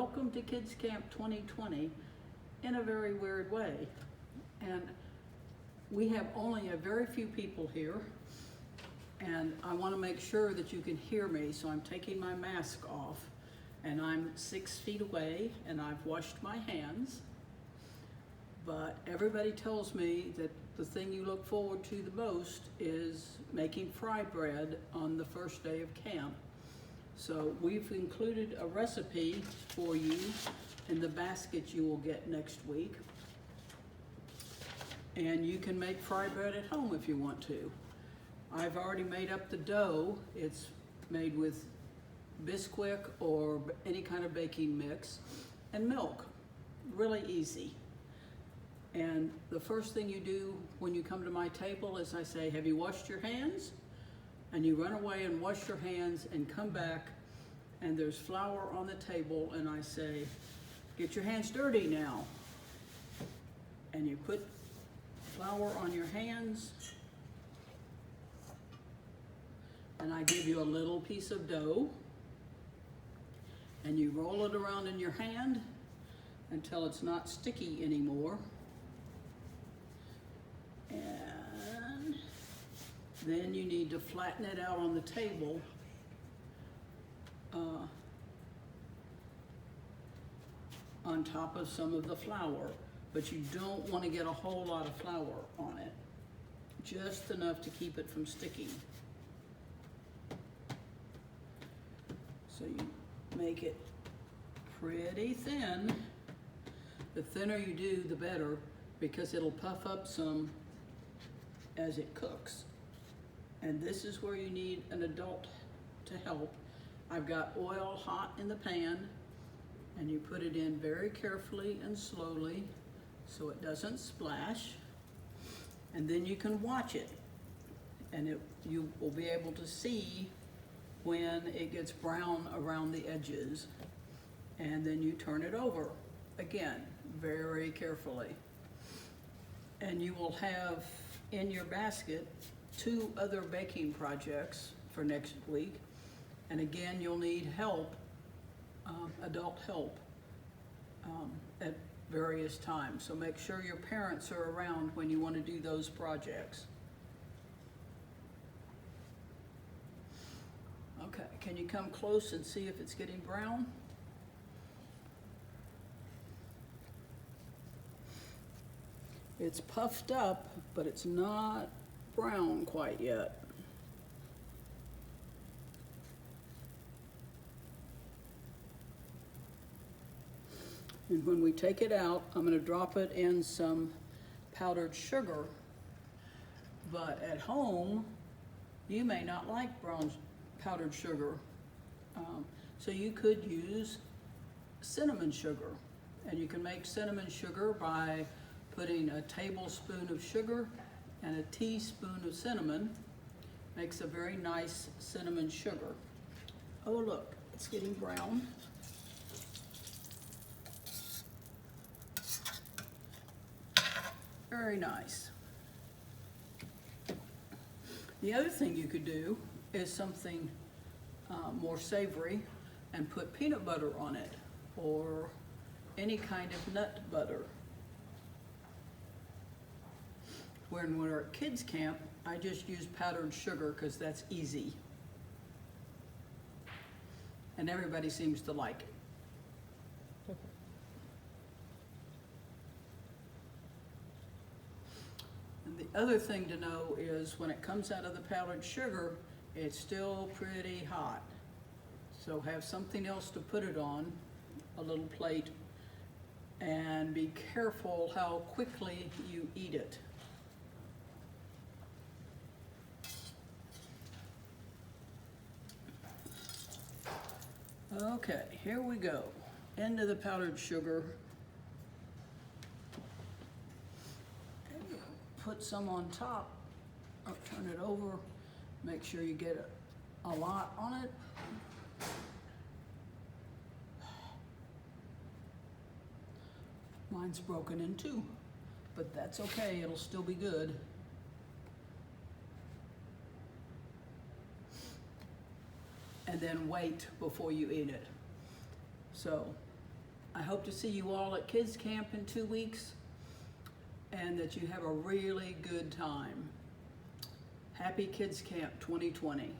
welcome to Kids Camp 2020 in a very weird way. And we have only a very few people here, and I want to make sure that you can hear me, so I'm taking my mask off, and I'm 6 feet away, and I've washed my hands. But everybody tells me that the thing you look forward to the most is making fry bread on the first day of camp. So we've included a recipe for you in the basket you will get next week. And you can make fry bread at home if you want to. I've already made up the dough. It's made with Bisquick or any kind of baking mix and milk. Really easy. And the first thing you do when you come to my table is I say, have you washed your hands? And you run away and wash your hands and come back, and there's flour on the table, and I say, get your hands dirty now. And you put flour on your hands, and I give you a little piece of dough, and you roll it around in your hand until it's not sticky anymore. And then you need to flatten it out on the table on top of some of the flour, but you don't want to get a whole lot of flour on it, just enough to keep it from sticking. So you make it pretty thin. The thinner you do, the better, because it'll puff up some as it cooks. And this is where you need an adult to help. I've got oil hot in the pan, and you put it in very carefully and slowly so it doesn't splash. And then you can watch it, and you will be able to see when it gets brown around the edges. And then you turn it over again, very carefully. And you will have in your basket 2 other baking projects for next week. And again, you'll need help, adult help, at various times. So make sure your parents are around when you want to do those projects. Okay, can you come close and see if it's getting brown? It's puffed up, but it's not brown quite yet. And when we take it out, I'm going to drop it in some powdered sugar. But at home, you may not like brown powdered sugar. So you could use cinnamon sugar. And you can make cinnamon sugar by putting a tablespoon of sugar and a teaspoon of cinnamon. Makes a very nice cinnamon sugar. Oh look, it's getting brown. Very nice. The other thing you could do is something more savory and put peanut butter on it, or any kind of nut butter. When we're at kids camp, I just use powdered sugar because that's easy. And everybody seems to like it. And the other thing to know is when it comes out of the powdered sugar, it's still pretty hot. So have something else to put it on, a little plate, and be careful how quickly you eat it. Okay, here we go. Into the powdered sugar. And you put some on top, or turn it over. Make sure you get a lot on it. Mine's broken in 2, but that's okay, it'll still be good. And then wait before you eat it. So I hope to see you all at Kids Camp in 2 weeks, and that you have a really good time. Happy Kids Camp 2020.